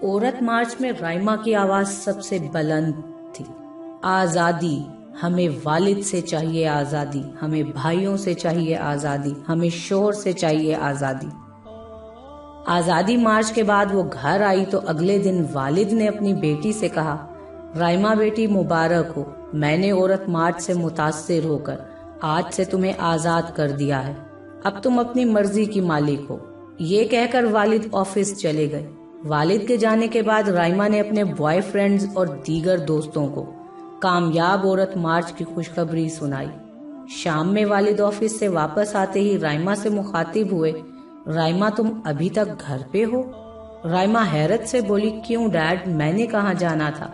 عورت مارچ میں رائما کی آواز سب سے بلند تھی۔ آزادی، ہمیں والد سے چاہیے آزادی، ہمیں بھائیوں سے چاہیے آزادی، ہمیں شوہر سے چاہیے آزادی۔ آزادی مارچ کے بعد وہ گھر آئی تو اگلے دن والد نے اپنی بیٹی سے کہا، رائما بیٹی مبارک ہو، میں نے عورت مارچ سے متاثر ہو کر آج سے تمہیں آزاد کر دیا ہے، اب تم اپنی مرضی کی مالک ہو۔ یہ کہہ کر والد آفس چلے گئے۔ والد کے جانے کے بعد رائما نے اپنے بوائے فرینڈز اور دیگر دوستوں کو کامیاب عورت مارچ کی خوشخبری سنائی۔ شام میں والد آفس سے واپس آتے ہی رائما سے مخاطب ہوئے، رائما تم ابھی تک گھر پہ ہو؟ رائما حیرت سے بولی، کیوں ڈیڈ، میں نے کہاں جانا تھا؟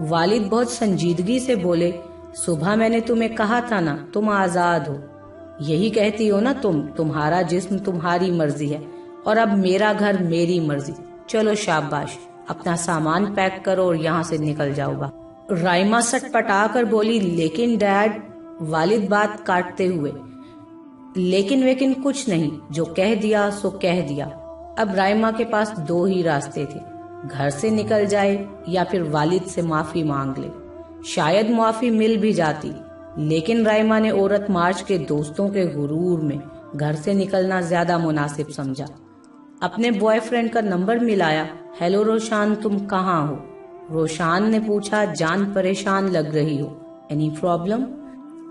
والد بہت سنجیدگی سے بولے، صبح میں نے تمہیں کہا تھا نا تم آزاد ہو، یہی کہتی ہو نا تمہارا جسم تمہاری مرضی ہے اور اب میرا گھر میری مرضی، چلو شاباش، اپنا سامان پیک کرو اور یہاں سے نکل جاؤ گا۔ رائما سٹ پٹا کر بولی، لیکن ڈیڈ، والد بات کاٹتے ہوئے، لیکن کچھ نہیں، جو کہہ دیا سو کہہ دیا۔ اب رائما کے پاس دو ہی راستے تھے، گھر سے نکل جائے یا پھر والد سے معافی مانگ لے۔ شاید معافی مل بھی جاتی، لیکن رائما نے عورت مارچ کے دوستوں کے غرور میں گھر سے نکلنا زیادہ مناسب سمجھا۔ اپنے بوائے فرینڈ کا نمبر ملایا، ہیلو روشان، تم کہاں ہو؟ روشان نے پوچھا، جان پریشان لگ رہی ہو، اینی پرابلم؟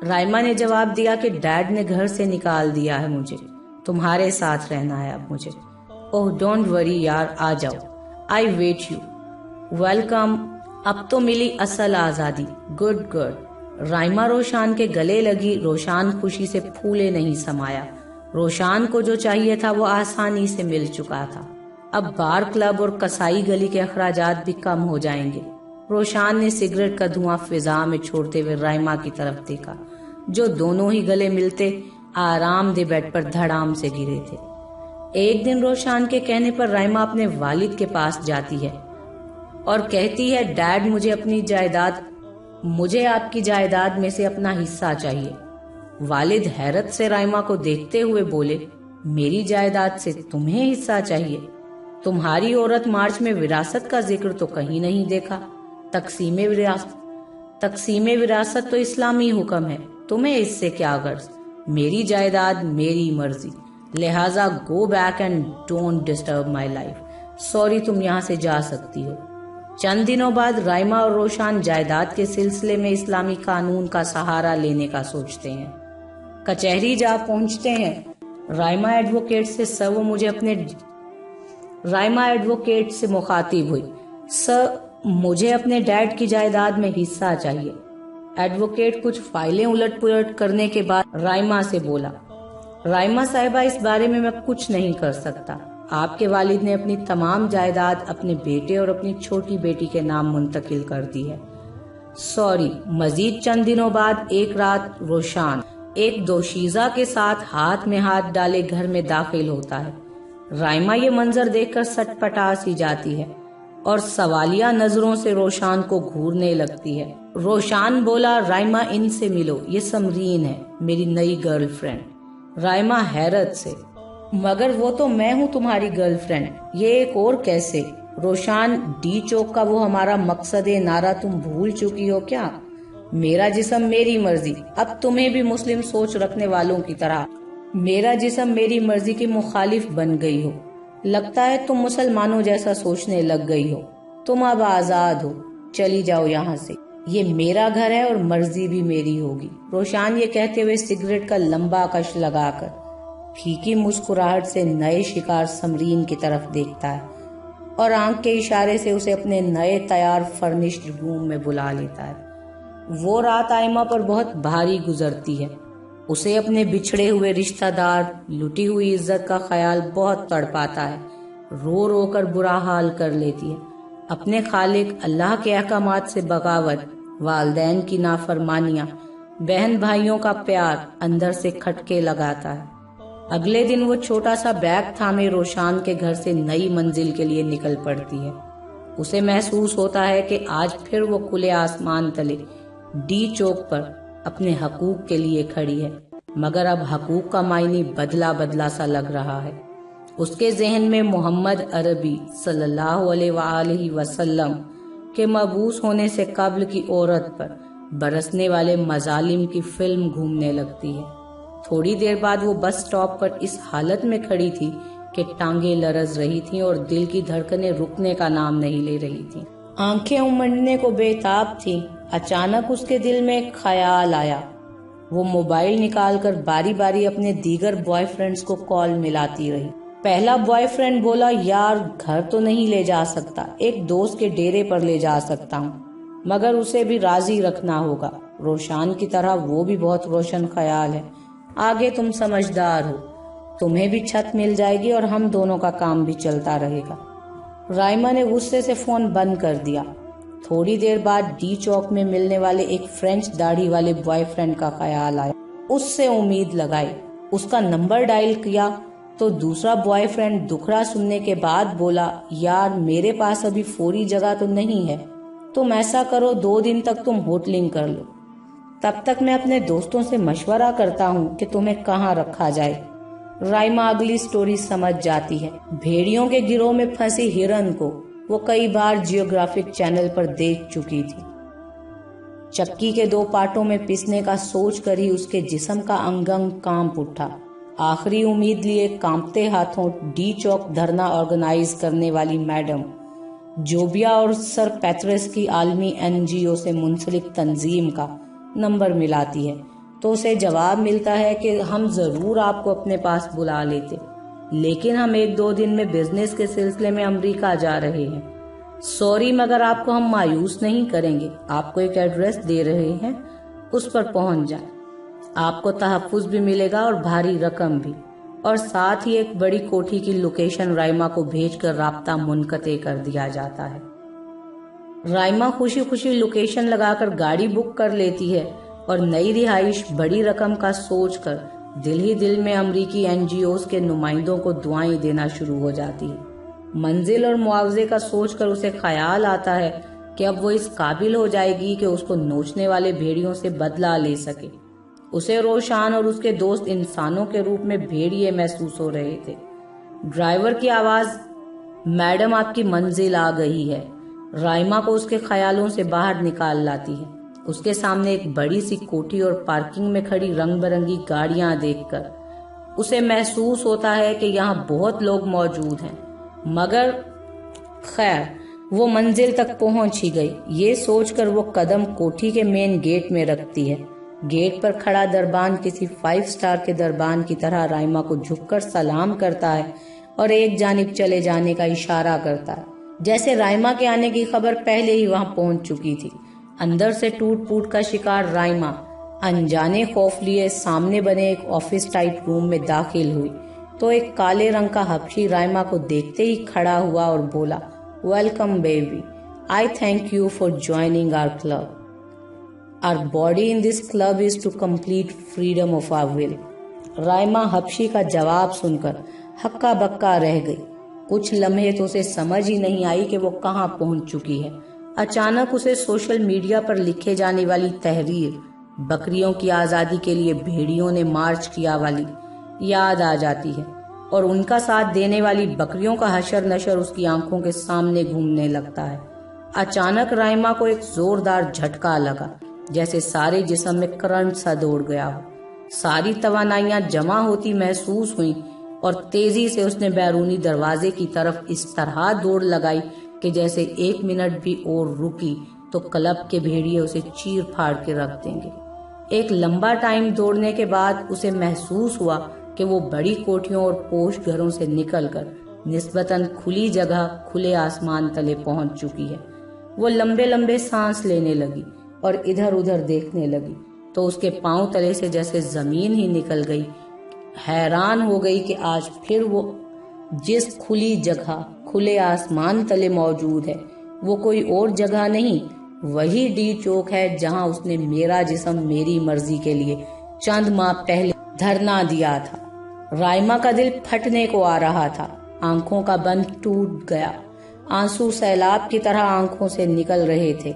رائما نے جواب دیا کہ ڈیڈ نے گھر سے نکال دیا ہے مجھے، تمہارے ساتھ رہنا ہے اب مجھے۔ اوہ ڈونٹ وری یار، آ جاؤ، آئی ویٹ یو، ویلکم، اب تو ملی اصل آزادی، گڈ۔ رائما روشان کے گلے لگی۔ روشان خوشی سے پھولے نہیں سمایا۔ روشان کو جو چاہیے تھا وہ آسانی سے مل چکا تھا۔ اب بار کلب اور کسائی گلی کے اخراجات بھی کم ہو جائیں گے۔ روشان نے سگریٹ کا دھواں فضا میں چھوڑتے ہوئے رائما کی طرف دیکھا، جو دونوں ہی گلے ملتے آرام دہ بیڈ پر دھڑام سے گرے تھے۔ ایک دن روشان کے کہنے پر رائما اپنے والد کے پاس جاتی ہے اور کہتی ہے، ڈیڈ، مجھے آپ کی جائیداد میں سے اپنا حصہ چاہیے۔ والد حیرت سے رائما کو دیکھتے ہوئے بولے، میری جائیداد سے تمہیں حصہ چاہیے؟ تمہاری عورت مارچ میں وراثت کا ذکر تو کہیں نہیں دیکھا۔ تقسیم وراثت تو اسلامی حکم ہے، تمہیں اس سے کیا غرض؟ میری جائیداد میری مرضی، لہٰذا go back and don't disturb my life. Sorry, تم یہاں سے جا سکتی ہو۔ چند دنوں بعد رائما اور روشان جائیداد کے سلسلے میں اسلامی قانون کا سہارا لینے کا سوچتے ہیں۔ کچہری جا پہنچتے ہیں۔ رائما ایڈوکیٹ سے مخاطب ہوئی، سر، مجھے اپنے ڈیڈ کی جائیداد میں حصہ چاہیے۔ ایڈوکیٹ کچھ فائلیں الٹ پلٹ کرنے کے بعد رائما سے بولا، رائما صاحبہ، اس بارے میں کچھ نہیں کر سکتا۔ آپ کے والد نے اپنی تمام جائیداد اپنے بیٹے اور اپنی چھوٹی بیٹی کے نام منتقل کر دی ہے۔ سوری۔ مزید چند دنوں بعد ایک رات روشان ایک دوشیزہ کے ساتھ ہاتھ میں ہاتھ ڈالے گھر میں داخل ہوتا ہے۔ رائما یہ منظر دیکھ کر سٹ پٹا سی جاتی ہے اور سوالیہ نظروں سے روشان کو گھورنے لگتی ہے۔ روشان بولا، رائما، ان سے ملو، یہ سمرین ہے، میری نئی گرل فرینڈ۔ رائما حیرت سے، مگر وہ تو میں ہوں تمہاری گرل فرینڈ، یہ ایک اور کیسے؟ روشان، ڈی چوک کا وہ ہمارا مقصد نعرہ تم بھول چکی ہو کیا؟ میرا جسم میری مرضی۔ اب تمہیں بھی مسلم سوچ رکھنے والوں کی طرح میرا جسم میری مرضی کے مخالف بن گئی ہو۔ لگتا ہے تم مسلمانوں جیسا سوچنے لگ گئی ہو۔ تم اب آزاد ہو، چلی جاؤ یہاں سے، یہ میرا گھر ہے اور مرضی بھی میری ہوگی۔ روشان یہ کہتے ہوئے سگریٹ کا لمبا کش لگا کر پھیکی مسکراہٹ سے نئے شکار سمرین کی طرف دیکھتا ہے اور آنکھ کے اشارے سے اسے اپنے نئے تیار فرنشڈ روم میں بلا لیتا ہے۔ وہ رات آئمہ پر بہت بھاری گزرتی ہے۔ اسے اپنے بچھڑے ہوئے رشتہ دار، لٹی ہوئی عزت کا خیال بہت تڑپاتا ہے۔ رو رو کر برا حال کر لیتی ہے۔ اپنے خالق اللہ کے احکامات سے بغاوت، والدین کی نافرمانیاں، بہن بھائیوں کا پیار اندر سے کھٹکے لگاتا ہے۔ اگلے دن وہ چھوٹا سا بیگ تھامے روشان کے گھر سے نئی منزل کے لیے نکل پڑتی ہے۔ اسے محسوس ہوتا ہے کہ آج پھر وہ کھلے آسمان تلے ڈی چوک پر اپنے حقوق کے لیے کھڑی ہے، مگر اب حقوق کا معنی بدلا بدلا سا لگ رہا ہے۔ اس کے ذہن میں محمد عربی صلی اللہ علیہ وآلہ وسلم کے مبعوث ہونے سے قبل کی عورت پر برسنے والے مظالم کی فلم گھومنے لگتی ہے۔ تھوڑی دیر بعد وہ بس سٹاپ پر اس حالت میں کھڑی تھی کہ ٹانگیں لرز رہی تھیں اور دل کی دھڑکنیں رکنے کا نام نہیں لے رہی تھیں۔ آنکھیں امڑنے کو بے تاب تھیں۔ اچانک اس کے دل میں ایک خیال آیا۔ وہ موبائل نکال کر باری باری اپنے دیگر بوائے فرینڈز کو کال ملاتی رہی۔ پہلا بوائے فرینڈ بولا، یار گھر تو نہیں لے جا سکتا، ایک دوست کے ڈیرے پر لے جا سکتا ہوں، مگر اسے بھی راضی رکھنا ہوگا۔ روشان کی طرح وہ بھی بہت روشن خیال ہے، آگے تم سمجھدار ہو، تمہیں بھی چھت مل جائے گی اور ہم دونوں کا کام بھی چلتا رہے گا۔ رائما نے غصے سے فون بند کر دیا۔ تھوڑی دیر بعد ڈی چوک میں ملنے والے ایک فرینچ داڑھی والے بوائے فرینڈ کا خیال آیا۔ اس سے امید لگائی، اس کا نمبر ڈائل کیا تو دوسرا بوائے فرینڈ دکھڑا سننے کے بعد بولا، یار میرے پاس ابھی فوری جگہ تو نہیں ہے، تم ایسا کرو 2 دن تک تم ہوٹلنگ کر لو، تب تک میں اپنے دوستوں سے مشورہ کرتا ہوں کہ تمہیں کہاں رکھا جائے۔ رائما اگلی سٹوری سمجھ جاتی ہے۔ بھیڑیوں کے گروہ میں پھنسی ہرن کو وہ کئی بار جیوگرافک چینل پر دیکھ چکی تھی۔ چکی کے 2 پارٹوں میں پسنے کا سوچ کر ہی اس کے جسم کا انگ انگ کانپ اٹھا۔ آخری امید لیے کانپتے ہاتھوں ڈی چوک دھرنا آرگنائز کرنے والی میڈم جوبیا اور سر پیترس کی عالمی NGO سے منسلک تنظیم کا نمبر ملاتی ہے تو اسے جواب ملتا ہے کہ ہم ضرور آپ کو اپنے پاس بلا لیتے، لیکن ہم 1-2 دن میں بزنس کے سلسلے میں امریکہ جا رہے ہیں، سوری مگر آپ کو ہم مایوس نہیں کریں گے، آپ کو ایک ایڈریس دے رہے ہیں، اس پر پہنچ جائیں، آپ کو تحفظ بھی ملے گا اور بھاری رقم بھی، اور ساتھ ہی ایک بڑی کوٹھی کی لوکیشن رائما کو بھیج کر رابطہ منقطع کر دیا جاتا ہے۔ رائما خوشی خوشی لوکیشن لگا کر گاڑی بک کر لیتی ہے اور نئی رہائش بڑی رقم کا سوچ کر دل ہی دل میں امریکی NGOs کے نمائندوں کو دعائیں دینا شروع ہو جاتی ہے۔ منزل اور معاوضے کا سوچ کر اسے خیال آتا ہے کہ اب وہ اس قابل ہو جائے گی کہ اس کو نوچنے والے بھیڑیوں سے بدلہ لے سکے۔ اسے روشان اور اس کے دوست انسانوں کے روپ میں بھیڑیے محسوس ہو رہے تھے۔ ڈرائیور کی آواز، میڈم آپ کی منزل آ گئی ہے، رائما کو اس کے خیالوں سے باہر نکال لاتی ہے۔ اس کے سامنے ایک بڑی سی کوٹھی اور پارکنگ میں کھڑی رنگ برنگی گاڑیاں دیکھ کر اسے محسوس ہوتا ہے کہ یہاں بہت لوگ موجود ہیں، مگر خیر وہ منزل تک پہنچ ہی گئی۔ یہ سوچ کر وہ قدم کوٹھی کے مین گیٹ میں رکھتی ہے۔ گیٹ پر کھڑا دربان کسی 5 اسٹار کے دربان کی طرح رائما کو جھک کر سلام کرتا ہے اور ایک جانب چلے جانے کا اشارہ کرتا ہے، جیسے رائما کے آنے کی خبر پہلے ہی وہاں پہنچ چکی تھی۔ اندر سے ٹوٹ پوٹ کا شکار رائما انجانے خوف لیے سامنے بنے ایک آفس ٹائپ روم میں داخل ہوئی تو ایک کالے رنگ کا حبشی رائما کو دیکھتے ہی کھڑا ہوا اور بولا، welcome baby, I thank you for joining our club, our body in this club is to complete freedom of our will. Raima Habshi کا جواب سن کر ہکا بکا رہ گئی۔ کچھ لمحے تو اسے سمجھ ہی نہیں آئی کہ وہ کہاں پہنچ چکی ہے۔ اچانک اسے سوشل میڈیا پر لکھے جانے والی تحریر بکریوں کی آزادی کے لیے بھیڑیوں نے مارچ کیا والی یاد آ جاتی ہے اور ان کا ساتھ دینے والی بکریوں کا حشر نشر اس کی آنکھوں کے سامنے گھومنے لگتا ہے۔ اچانک رائما کو ایک زوردار جھٹکا لگا، جیسے سارے جسم میں کرنٹ سا دوڑ گیا ہو۔ ساری توانائیاں جمع ہوتی محسوس ہوئیں اور تیزی سے اس نے بیرونی دروازے کی طرف اس طرح دوڑ لگائی کہ جیسے 1 منٹ بھی اور رکی تو کلب کے بھیڑیے اسے چیر پھاڑ کے رکھ دیں گے۔ ایک لمبا ٹائم دوڑنے کے بعد اسے محسوس ہوا کہ وہ بڑی کوٹھیوں اور پوش گھروں سے نکل کر نسبتاً کھلی جگہ کھلے آسمان تلے پہنچ چکی ہے۔ وہ لمبے لمبے سانس لینے لگی اور ادھر ادھر دیکھنے لگی تو اس کے پاؤں تلے سے جیسے زمین ہی نکل گئی۔ حیران ہو گئی کہ آج پھر وہ جس کھلی جگہ کھلے آسمان تلے موجود ہے وہ کوئی اور جگہ نہیں، وہی ڈی چوک ہے جہاں اس نے میرا جسم میری مرضی کے لیے چند ماہ پہلے دھرنا دیا تھا۔ رائما کا دل پھٹنے کو آ رہا تھا، آنکھوں کا بند ٹوٹ گیا، آنسو سیلاب کی طرح آنکھوں سے نکل رہے تھے۔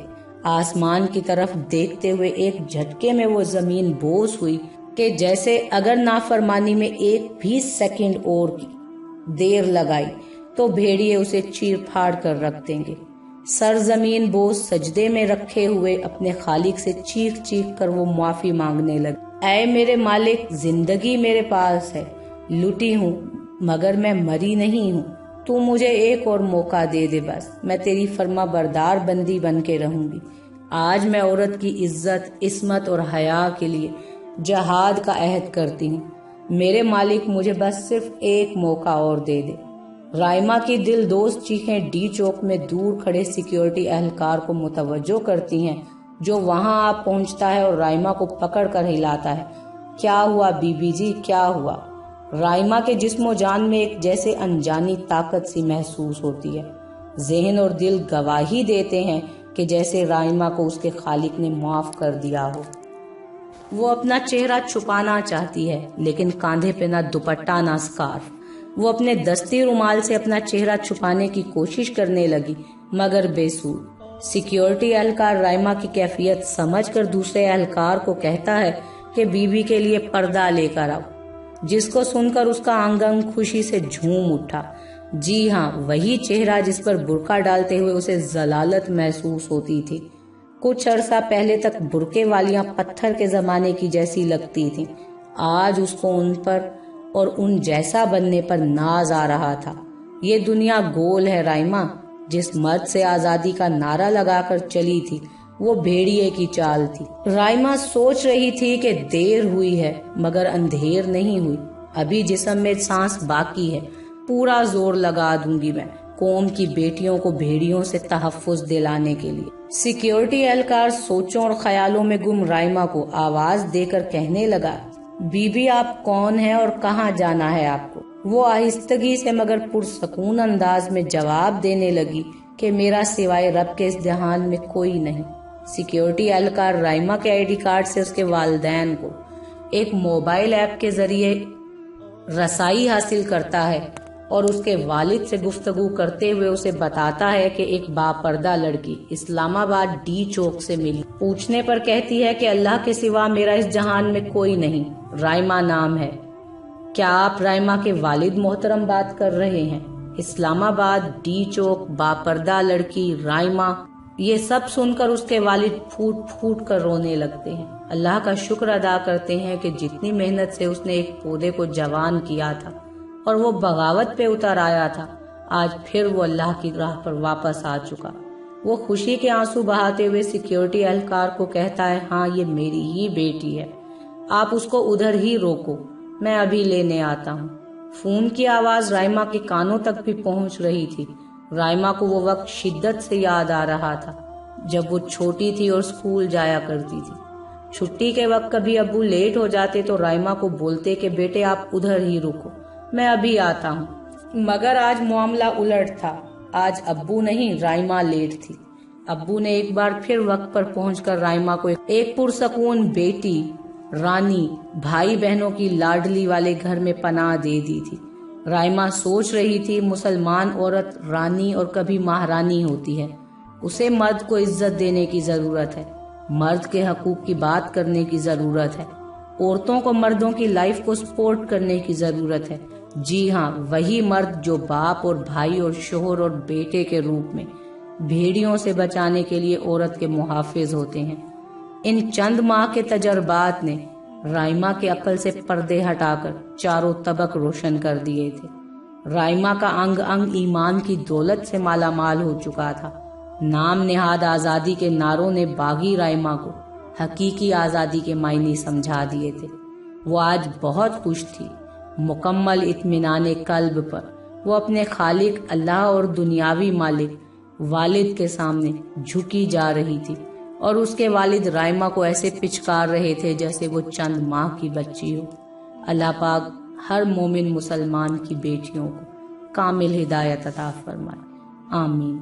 آسمان کی طرف دیکھتے ہوئے ایک جھٹکے میں وہ زمین بوس ہوئی کہ جیسے اگر نافرمانی میں 1 بھی سیکنڈ اور کی دیر لگائی تو بھیڑیے اسے چیر پھاڑ کر رکھ دیں گے۔ سرزمین بوس سجدے میں رکھے ہوئے اپنے خالق سے چیخ چیخ کر وہ معافی مانگنے لگے۔ اے میرے مالک، زندگی میرے پاس ہے، لٹی ہوں مگر میں مری نہیں ہوں، تو مجھے ایک اور موقع دے دے، بس میں تیری فرما بردار بندی بن کے رہوں گی۔ آج میں عورت کی عزت، عصمت اور حیا کے لیے جہاد کا عہد کرتی ہوں، میرے مالک مجھے بس صرف ایک موقع اور دے دے۔ رائما کی دل دوست چیخیں ڈی چوک میں دور کھڑے سیکیورٹی اہلکار کو متوجہ کرتی ہیں، جو وہاں آ پہنچتا ہے اور رائما کو پکڑ کر ہلاتا ہے۔ کیا ہوا بی بی جی، کیا ہوا؟ رائما کے جسم و جان میں ایک جیسے انجانی طاقت سی محسوس ہوتی ہے۔ ذہن اور دل گواہی دیتے ہیں کہ جیسے رائما کو اس کے خالق نے معاف کر دیا ہو۔ وہ اپنا چہرہ چھپانا چاہتی ہے لیکن کاندھے پہ نہ دوپٹہ نہ اسکارف۔ وہ اپنے دستی رومال سے اپنا چہرہ چھپانے کی کوشش کرنے لگی مگر بے سود۔ سیکیورٹی اہلکار رائما کی کیفیت سمجھ کر دوسرے اہلکار کو کہتا ہے کہ بی بی کے لیے پردہ لے کر آؤ، جس کو سن کر اس کا انگ انگ خوشی سے جھوم اٹھا۔ جی ہاں، وہی چہرہ جس پر برقع ڈالتے ہوئے اسے ذلالت محسوس ہوتی تھی۔ کچھ عرصہ پہلے تک برقعے والیاں پتھر کے زمانے کی جیسی لگتی تھیں، آج اس کو ان پر اور ان جیسا بننے پر ناز آ رہا تھا۔ یہ دنیا گول ہے رائما، جس مرد سے آزادی کا نعرہ لگا کر چلی تھی وہ بھیڑیے کی چال تھی۔ رائما سوچ رہی تھی کہ دیر ہوئی ہے مگر اندھیر نہیں ہوئی، ابھی جسم میں سانس باقی ہے، پورا زور لگا دوں گی میں قوم کی بیٹیوں کو بھیڑیوں سے تحفظ دلانے کے لیے۔ سیکیورٹی اہلکار سوچوں اور خیالوں میں گم رائما کو آواز دے کر کہنے لگا، بی بی آپ کون ہیں اور کہاں جانا ہے آپ کو؟ وہ آہستگی سے مگر پرسکون انداز میں جواب دینے لگی کہ میرا سوائے رب کے اس جہان میں کوئی نہیں۔ سیکیورٹی اہلکار رائما کے آئی ڈی کارڈ سے اس کے والدین کو ایک موبائل ایپ کے ذریعے رسائی حاصل کرتا ہے اور اس کے والد سے گفتگو کرتے ہوئے اسے بتاتا ہے کہ ایک باپردہ لڑکی اسلام آباد ڈی چوک سے ملی۔ پوچھنے پر کہتی ہے کہ اللہ کے سوا میرا اس جہان میں کوئی نہیں، رائما نام ہے۔ کیا آپ رائما کے والد محترم بات کر رہے ہیں؟ اسلام آباد ڈی چوک، باپردہ لڑکی، رائما، یہ سب سن کر اس کے والد پھوٹ پھوٹ کر رونے لگتے ہیں۔ اللہ کا شکر ادا کرتے ہیں کہ جتنی محنت سے اس نے ایک پودے کو جوان کیا تھا اور وہ بغاوت پہ اتر آیا تھا، آج پھر وہ اللہ کی راہ پر واپس آ چکا۔ وہ خوشی کے آنسو بہاتے ہوئے سیکیورٹی اہلکار کو کہتا ہے، ہاں یہ میری ہی بیٹی ہے، آپ اس کو ادھر ہی روکو، میں ابھی لینے آتا ہوں۔ فون کی آواز رائما کے کانوں تک بھی پہنچ رہی تھی۔ رائما کو وہ وقت شدت سے یاد آ رہا تھا جب وہ چھوٹی تھی اور اسکول جایا کرتی تھی۔ چھٹی کے وقت کبھی ابو لیٹ ہو جاتے تو رائما کو بولتے کہ بیٹے آپ ادھر ہی رکو، میں ابھی آتا ہوں۔ مگر آج معاملہ الٹ تھا، آج ابو نہیں رائما لیٹ تھی۔ ابو نے ایک بار پھر وقت پر پہنچ کر رائما کو ایک پرسکون بیٹی، رانی، بھائی بہنوں کی لاڈلی والے گھر میں پناہ دے دی تھی۔ رائما سوچ رہی تھی مسلمان عورت رانی اور کبھی مہارانی ہوتی ہے، اسے مرد کو عزت دینے کی ضرورت ہے، مرد کے حقوق کی بات کرنے کی ضرورت ہے، عورتوں کو مردوں کی لائف کو سپورٹ کرنے کی ضرورت ہے۔ جی ہاں، وہی مرد جو باپ اور بھائی اور شوہر اور بیٹے کے روپ میں بھیڑیوں سے بچانے کے لیے عورت کے محافظ ہوتے ہیں۔ ان چند ماہ کے تجربات نے رائما کے عقل سے پردے ہٹا کر چاروں طبق روشن کر دیے تھے۔ رائما کا انگ انگ ایمان کی دولت سے مالا مال ہو چکا تھا۔ نام نہاد آزادی کے نعروں نے باغی رائما کو حقیقی آزادی کے معنی سمجھا دیے تھے۔ وہ آج بہت خوش تھی، مکمل اطمینان قلب پر۔ وہ اپنے خالق اللہ اور دنیاوی مالک والد کے سامنے جھکی جا رہی تھی اور اس کے والد رائما کو ایسے پچکار رہے تھے جیسے وہ چند ماہ کی بچی ہو۔ اللہ پاک ہر مومن مسلمان کی بیٹیوں کو کامل ہدایت عطا فرمائے، آمین۔